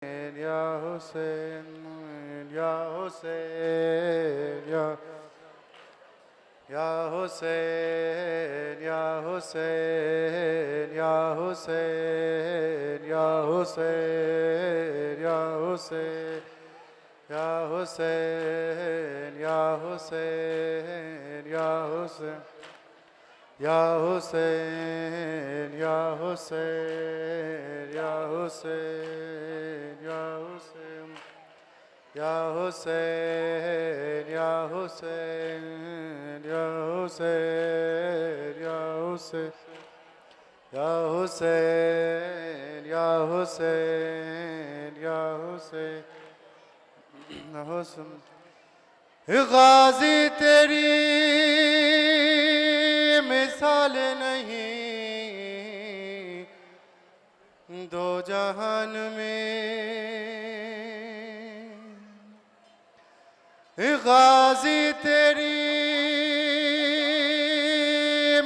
Ya Hussein, Ya Hussein, Ya Hussein, Ya Hussein, Ya Hussein, Ya Hussein, Ya Hussein, Ya Hussein, Ya Hussein, Ya Hussein. Ya Hussein, Ya Hussein, Ya Hussein, Ya Hussein, Ya Hussein, Ya Hussein, Ya Hussein, Ya Hussein, Ya Hussein, Ya Hussein, Ya Hussein, Ya Hussein. गाजी तेरी मिसाल नहीं दो जहान में, गाजी तेरी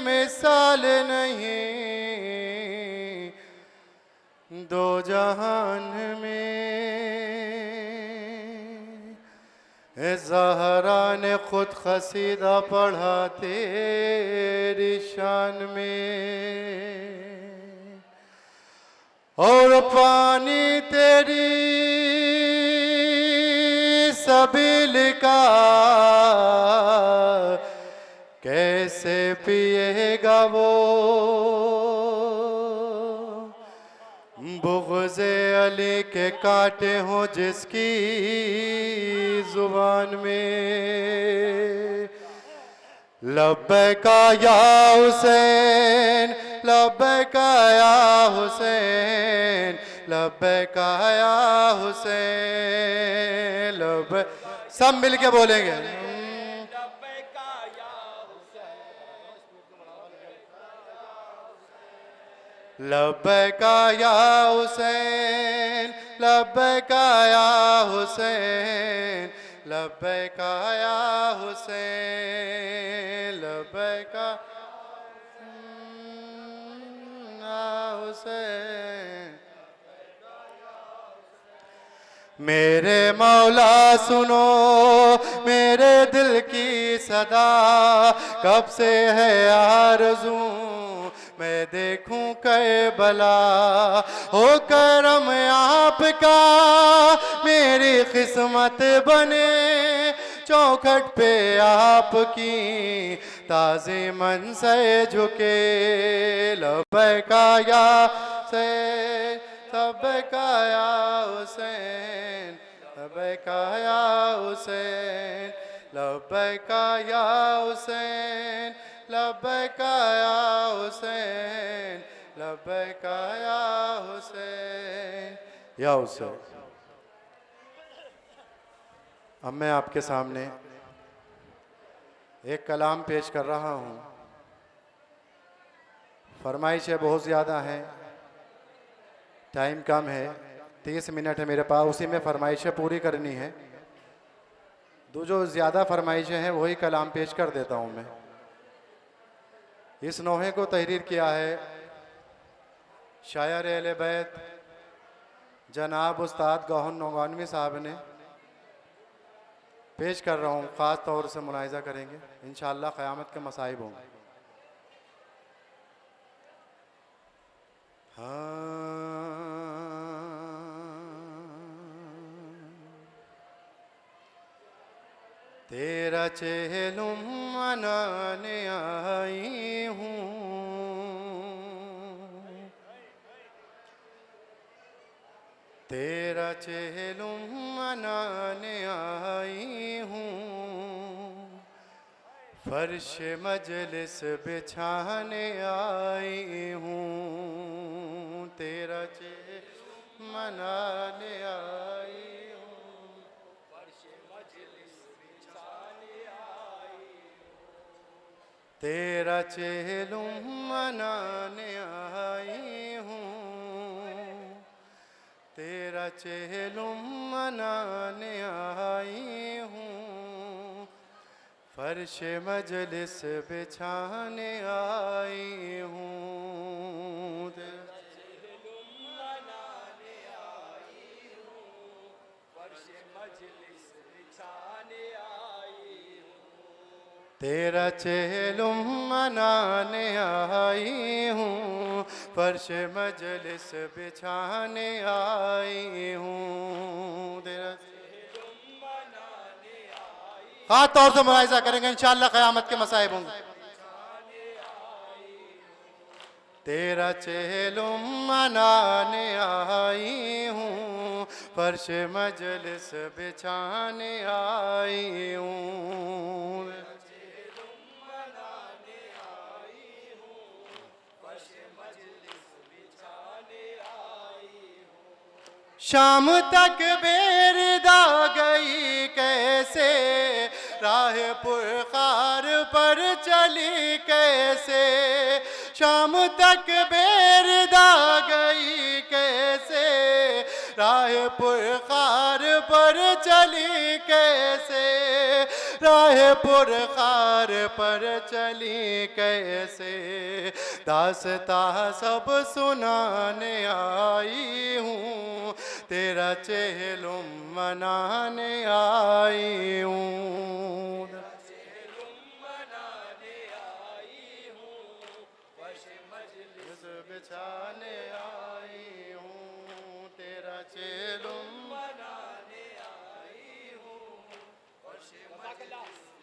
मिसाल नहीं दो जहान में। ज़हरा ने खुद क़सीदा पढ़ा तेरी शान में, और पानी तेरी सबील का कैसे पिएगा वो, बुग़्ज़े अली के कांटे हों जिसकी जुबान में। लब्बैका या हुसैन, लब्बैका या हुसैन, लब्बैका या हुसैन, लब्बैक। सब मिलके बोलेंगे। लब्बैका या हुसैन, लब्बैका या हुसैन, लब्बैका या हुसैन, लब्बैका या हुसैन। मेरे मौला सुनो मेरे दिल की सदा, कब से है आरज़ू मैं देखूं करबला, हो करम आपका मेरी किस्मत बने, चौखट पे आपकी ताज़ीमन से झुके। लब्बैका या हुसैन, लब्बैका या हुसैन, लब्बैका या हुसैन, लब्बैका या हुसैन, लब्बैका या हुसैन, लब्बैका या हुसैन, या हुसैन। अब मैं आपके सामने एक कलाम पेश कर रहा हूँ। फरमाइशें बहुत ज़्यादा हैं, टाइम कम है, 30 मिनट है मेरे पास, उसी में फरमाइशें पूरी करनी है। जो ज़्यादा फरमाइशें हैं वही कलाम पेश कर देता हूँ मैं। इस नोहे को तहरीर किया है शायर अहले बैत जनाब उस्ताद गौहर नौगानवी साहब ने। पेश कर रहा हूँ, ख़ास तौर से मुलाहिज़ा करेंगे, इंशाअल्लाह क़यामत के मसाइब होंगे। तेरा चेहलुम मनाने आई हूँ, तेरा चेहलुम मनाने आई हूँ, फर्श मजलिस बिछाने आई हूँ, तेरा चेहलुम मनाने आई हूँ, फर्श मजलिस बिछाने आई हूँ, तेरा चेहलुम मनाने आई हूँ, तेरा चेहलुम मनाने आई हूँ, फर्श मजलिस बिछाने आई हूँ, तेरा चेहलुम मनाने आई तेरा चेलुम मनाने आई हूँ, फर्श मजलिस बिछाने आई हूँ। तेरा खास तौर से मुलाहिजा करेंगे इंशाअल्लाह क़यामत के मसाइब होंगे। तेरा चेलुम मनाने आई हूँ, फर्श मजलिस बिछाने आई हूँ। शाम तक बेरदा गई कैसे, राह पुरखार पर चली कैसे। शाम तक बेरदा गई कैसे, राह पुरखार पर चली कैसे। राह पुरखार पर चली कैसे। दास्ता सब सुनाने आई हूँ, तेरा चेलुम मनाने आई हूँ। बिछाने आई हूँ, तेरा चेलुम मनाने आई हूँ,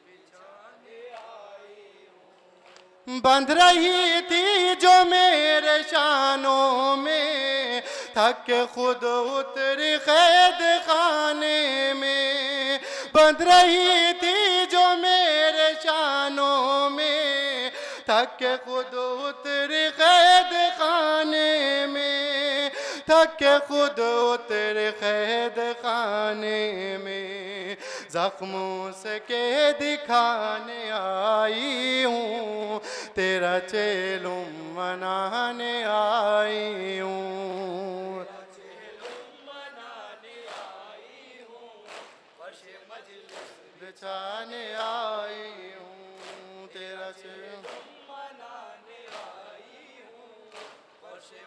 बिछाने आई हूँ। बंध रही थी जो मेरे शानों में, थक के खुद उतरी कैद खाने में। बंध रही थी जो मेरे शानों में, थक के खुद उतरी कैद खाने में। थक के खुद उतरी कैद खाने में। जख्मों से के दिखाने आई हूँ, तेरा चेलुम मनाने आई हूँ। बिछाने आई हूँ, तेरा चेलुम मनाने आई हूँ,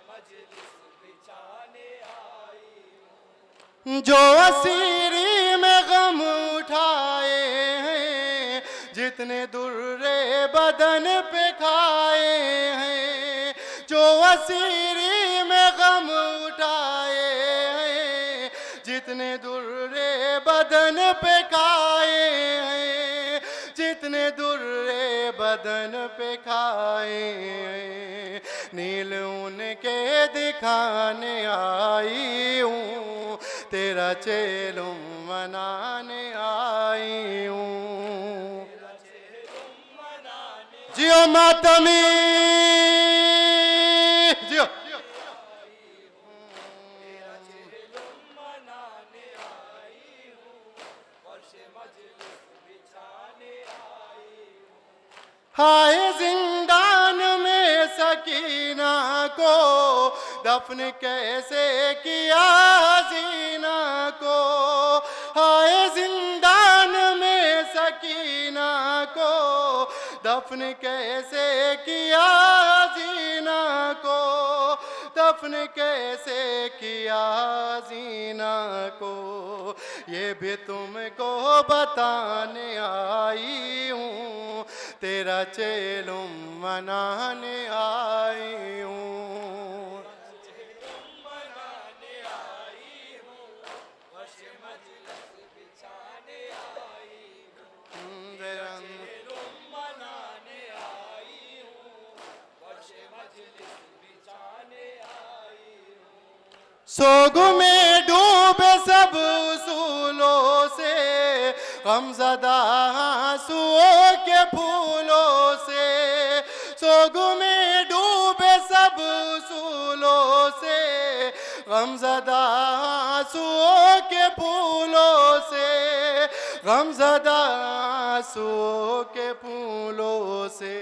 मजलिस बिछाने आई हूँ। जो असीरी में गम उठाए हैं, जितने दुर्रे बदन पे खाए हैं। जो असीरी में गम उठाए हैं, जितने दुर्रे बदन पे खाए हैं। जितने दुर्रे बदन पे खाए हैं। नील उनके दिखाने आई हूँ, तेरा चेलुम मनाने आई हूँ। जियो मातमी जियो। हाय जिंदान में सकीना को, दफन कैसे किया हसीना को। हाय जिंदान में सकीना को, दफन कैसे किया हसीना को। दफन कैसे किया हसीना को, ये भी तुमको बताने आई हूँ, तेरा चेलुम मनाने आई हूँ। सोग में डूबे सब उसूलों से, गमज़दा आंसुओं के फूलों से। सोग में डूबे सब उसूलों से, गमज़दा आंसुओं के फूलों से। गमज़दा आंसुओं के फूलों से।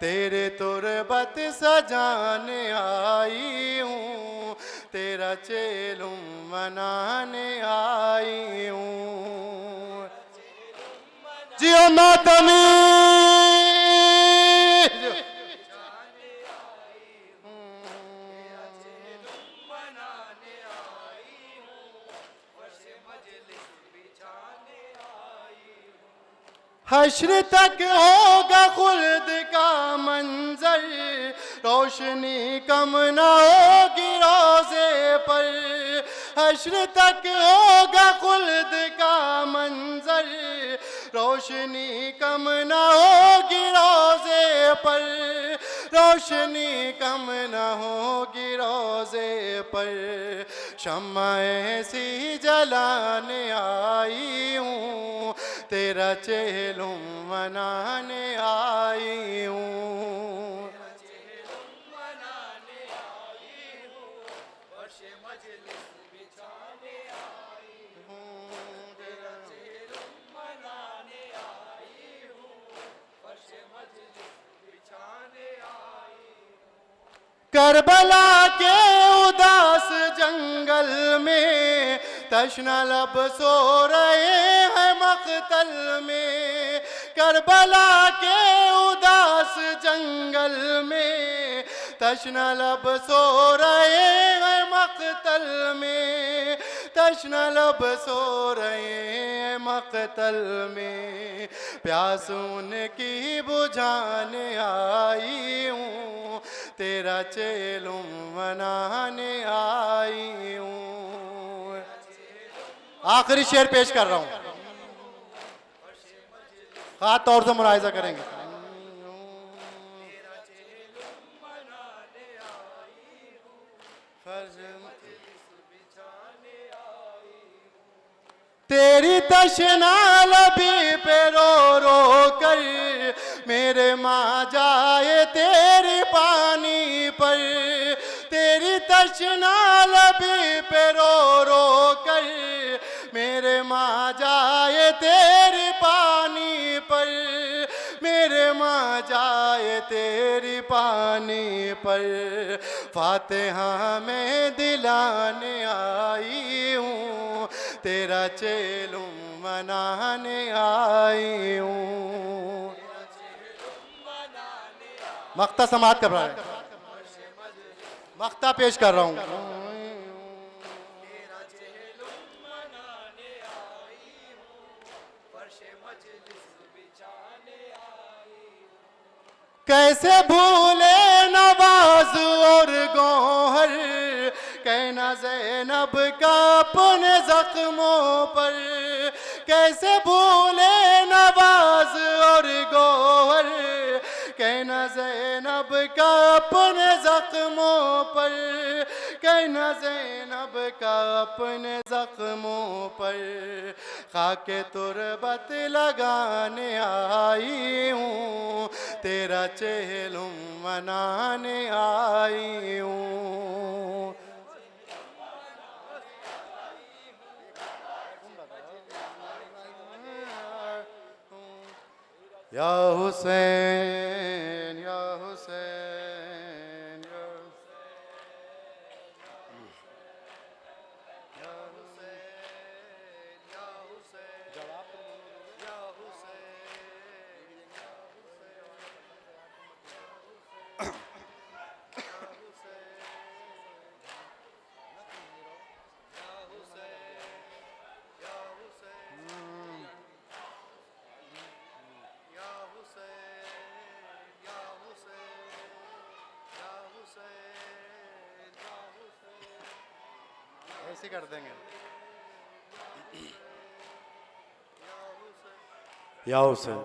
तेरे तुरबत सजाने आई हूँ, तेरा चेलुम मनाने आई हूँ। जियो मातमी हश्र तक होगा खुल्द का मंजर, रोशनी कम न होगी रोज़े पर। हश्र तक होगा खुल्द का मंजर, रोशनी कम न होगी रोज़े पर। रोशनी कम न होगी रोज़े पर। शम्मा ऐसी जलाने आई हूँ, तेरा चेहलुम मनाने आई हूँ। करबला के उदास जंगल में तशना लब सो रहे हैं मक़तल में। करबला के उदास जंगल में तशना लब सो रहे हैं मक़तल में। तशना लब सो रहे हैं मक़तल में। प्यास उनकी बुझाने आई हूँ, तेरा चेलुम मनाने आई हूँ। आखिरी शेर पेश कर रहा हूँ, खास तौर से मुलाहिजा करेंगे। तेरी तशना लबी पे रो रो कर मेरे माँ जाए तेरी पानी पर। तेरी तशना लबी पे रो रो कर मेरे माँ जाए तेरी पानी पर। मेरे माँ जाए तेरी पानी पर। फातिहा में दिलाने आई हूँ, तेरा चेलुम मनाने आई हूँ। मक्ता समात कर रहा है, मक्ता पेश कर रहा हूँ। कैसे भूले नवाज और गौहर, कहना ज़ैनब का अपने जख्मों पर। कैसे भूले नवाज और गौहर, कहना ज़ैनब का अपने जख्मों पर। कहना ज़ैनब का अपने जख्मों पर। खाके तुरबत लगाने आई हूँ, तेरा चेहलुम मनाने आई हूँ। या हुसैन या हुसैन या ऐसे कर देंगे। या हुसैन।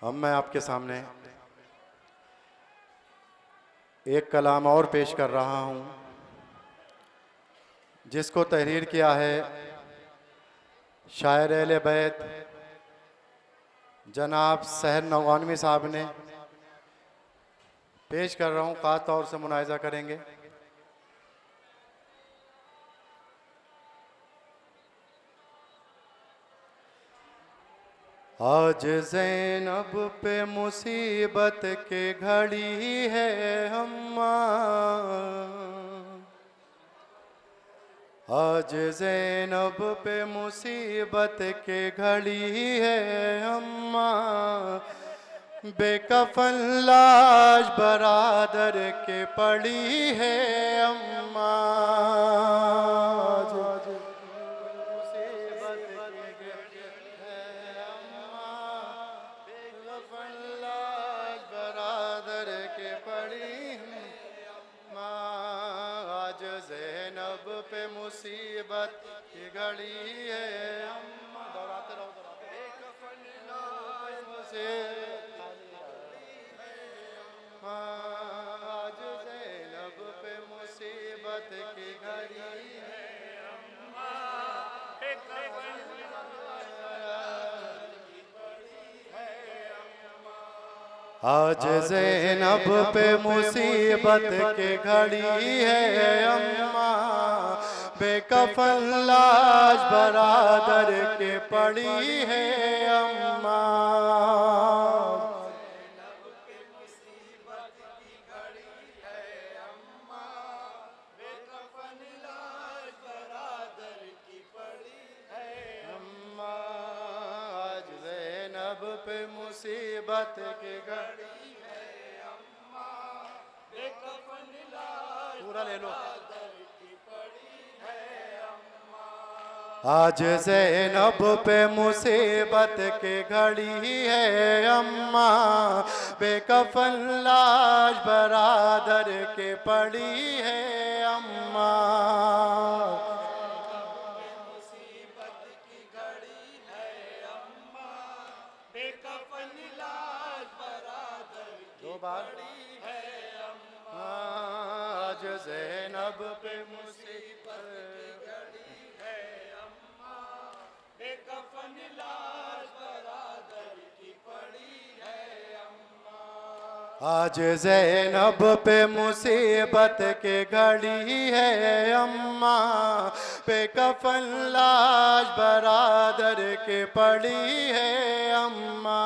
अब मैं आपके सामने एक कलाम और पेश कर रहा हूँ, जिसको तहरीर किया है शायर अहले बैत जनाब सहर नौगानवी साहब ने। पेश कर रहा हूँ, खास तौर से मुलाहिजा करेंगे। आज ज़ैनब पे मुसीबत के घड़ी है अम्मा। आज ज़ैनब पे मुसीबत के घड़ी है अम्मा। बेकफन लाश बरादर के पड़ी है अम्मा। ज़ैनब पे मुसीबत की घड़ी है अम्मा। दोहराते रहो आज ज़ैनब पे मुसीबत की घड़ी है अम्मा। आज ज़ैनब पे मुसीबत की घड़ी है अम्मा। बेकफन लाश बरादर के पड़ी है अम्मा। पे मुसीबत की घड़ी है अम्मा। बेकफन लाश पूरा ले लो। आज ज़ैनब पे मुसीबत की घड़ी है अम्मा। बेकफन लाश बरादर के पड़ी है अम्मा। आज ज़ैनब पे मुसीबत की घड़ी है अम्मा। बेकफन लाश बरादर की पड़ी है अम्मा। आज ज़ैनब पे मुसीबत की घड़ी है अम्मा। बेकफन लाश बरादर की पड़ी है अम्मा।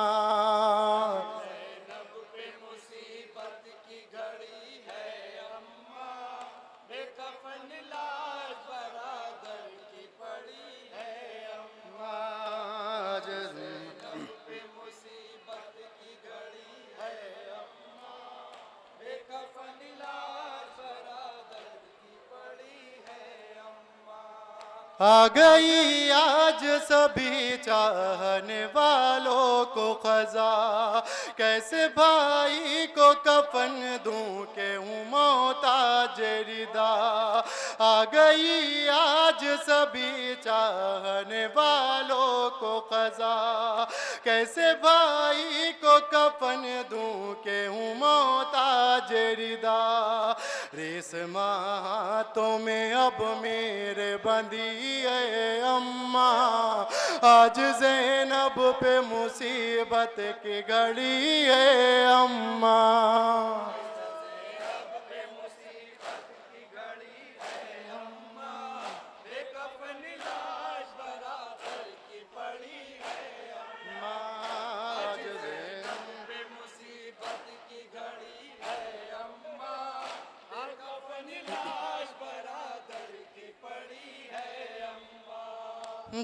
आ गई आज सभी चाहने वालों को ख़ज़ा। कैसे भाई को कफन दूं के हूँ मोहताज रिदा। आ गई आज सभी चाहने वालों को ख़ज़ा। कैसे भाई को कफन दूं के हूँ मोहताज रिदा। रेशमा हाथों में अब मेरे बंदी है अम्मा। आज ज़ैनब पे मुसीबत की घड़ी है अम्मा।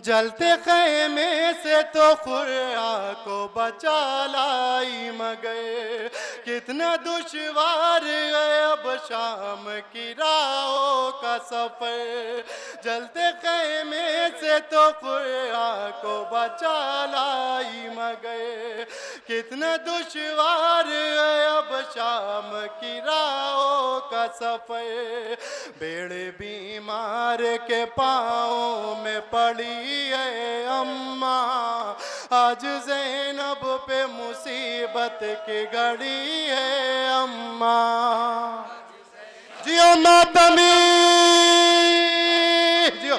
जलते ख़ैमे से तो खुर्रा को बचा लाई मगर। कितना दुश्वार है अब शाम की राहों का सफ़र। जलते ख़ैमे से तो खुर्रा को बचा लाई मगर। कितना दुश्वार है अब शाम की राहों का सफ़र। बेड़े बीमार के पाँव में पड़ी है अम्मा। आज ज़ैनब पे मुसीबत की घड़ी है अम्मा। जियो मातमी जियो।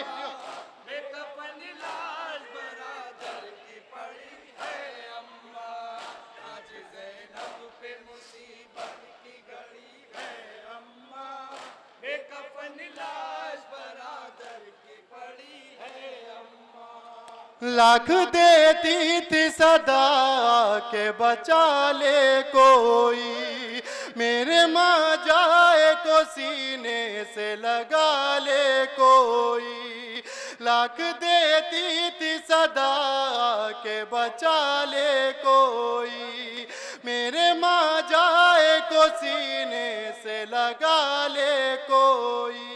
लाख देती थी सदा के बचा ले कोई। मेरे माँ जाए को सीने से लगा ले कोई। लाख देती थी सदा के बचा ले कोई। मेरे माँ जाए को सीने से लगा ले कोई।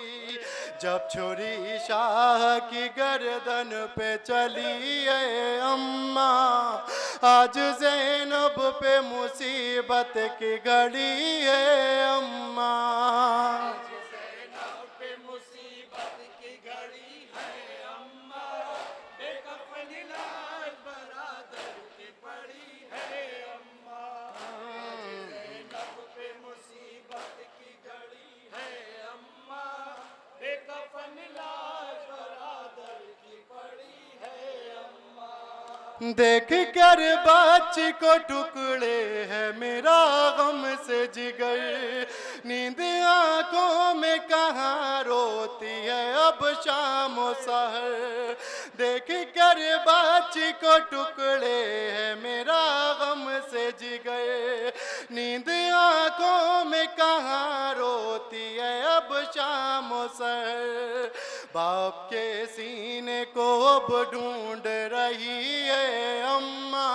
जब छुरी शाह की गर्दन पे चली है अम्मा। आज ज़ैनब पे मुसीबत की घड़ी है अम्मा। मुसीबत की घड़ी है अम्मा, बेकफन लाश बरादर की पड़ी है अम्मा। आज ज़ैनब पे मुसीबत की घड़ी है अम्मा, बेकफन लाश बरादर की पड़ी है अम्मा। देख कर बच्ची को टुकड़े है मेरा गम से जिगर, नींद आंखों में कहाँ रोती है अब शाम और सहर। देख कर बच्ची को टुकड़े है मेरा गम से जिगर, नींद आंखों में कहाँ रोती है अब शाम और सहर। बाप के सीने को अब ढूंढ रही है अम्मा,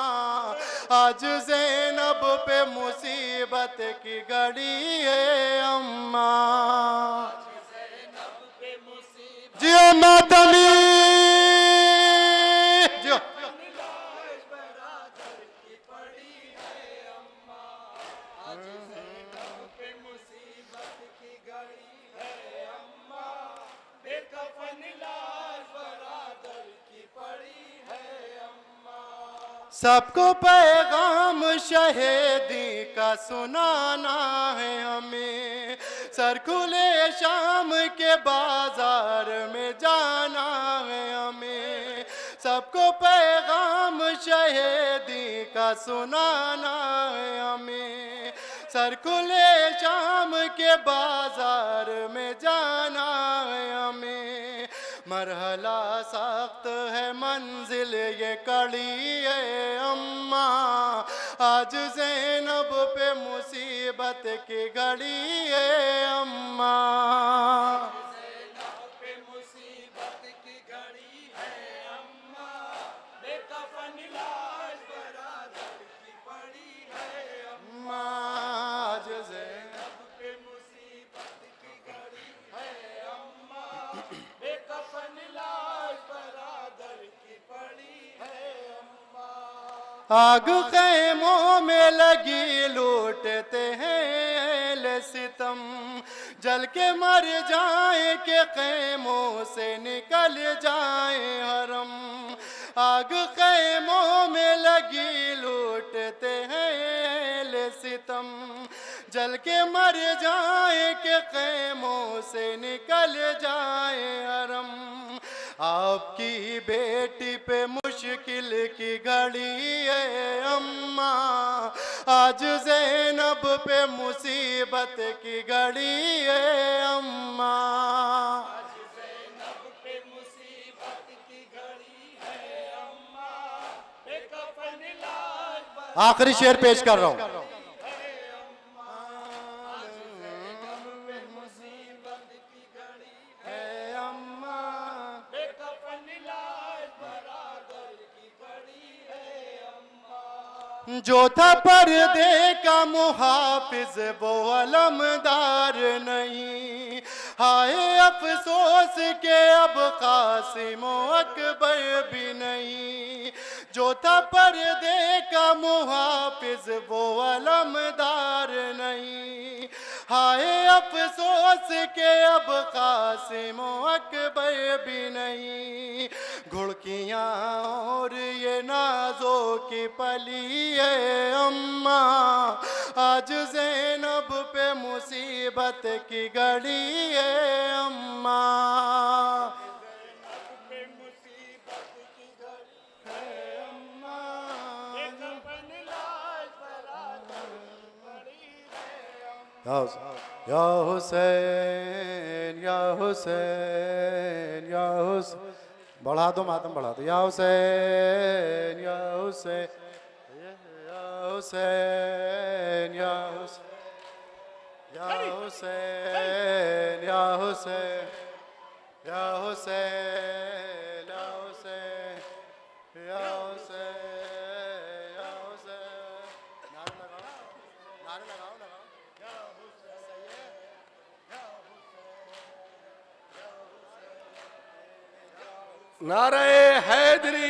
आज ज़ैनब पे मुसीबत की घड़ी है अम्मा। ज़ैनब पे मुसीबत जियो मातमी जियो। लाश बरादर की पड़ी है अम्मा। आज ज़ैनब पे मुसीबत की घड़ी है अम्मा, बेकफन लाश बरादर की पड़ी है अम्मा। सबको पैगाम शहीदी का सुनाना है हमें, सर खुले शाम के बाजार में जाना है हमें। सबको पैगाम शहीदी का सुनाना है हमें, सर खुले शाम के बाजार में जाना है हमें। मरहला सख्त है मंजिल ये कड़ी है अम्मा, आज ज़ैनब पे मुसीबत की घड़ी है अम्मा। ज़ैनब पे मुसीबत की घड़ी है अम्मा, बेकफन लाश बरादर की पड़ी है अम्मा। आज ज़ैनब ज़ैनब पे मुसीबत की घड़ी है अम्मा, बेकफन लाश बरादर की पड़ी है अम्मा। आग खैमों में लगी लूटते हैं अहले सितम, जल के मर जाए के खैमों से निकल जाए हरम। आग खैमों में लगी लूटते हैं अहले सितम, जल के मर जाए के खैमों से निकल जाए हरम। आपकी बेटी पे मुश्किल की घड़ी है अम्मा, आज ज़ैनब पे मुसीबत की घड़ी है अम्मा। आज ज़ैनब पे मुसीबत की घड़ी है अम्मा, बेकफन लाश बरादर आखिरी शेर पेश कर रहा हूँ। है अम्मा। आज ज़ैनब पे मुसीबत की घड़ी है अम्मा बेकफन लाश बरादर की पड़ी है अम्मा। जो था पर्दे का मुहाफिज वो अलमदार नहीं, हाय अफसोस के अब कासिम अकबर भी नहीं। जो था पर्दे का मुहाफिज वो अलमदार नहीं, हाय अफसोस के अब कासिम अकबर भी नहीं। घुड़कियाँ और ये नाजों की पली है अम्मा, आज ज़ैनब पे मुसीबत की घड़ी है अम्मा। ज़ैनब पे मुसीबत की घड़ी है अम्मा, बेकफन लाश बरादर की पड़ी है अम्मा। या हुसैन या हुसैन या हुसैन, बढ़ा दो मातम बढ़ा दो। या हुसैन या हुसैन या हुसैन या हुसैन या हुसैन या हुसैन या हुसैन या हुसैन या हुसैन या हुसैन। नारे लगाओ, नारे लगाओ, लगाओ। नारे हैदरी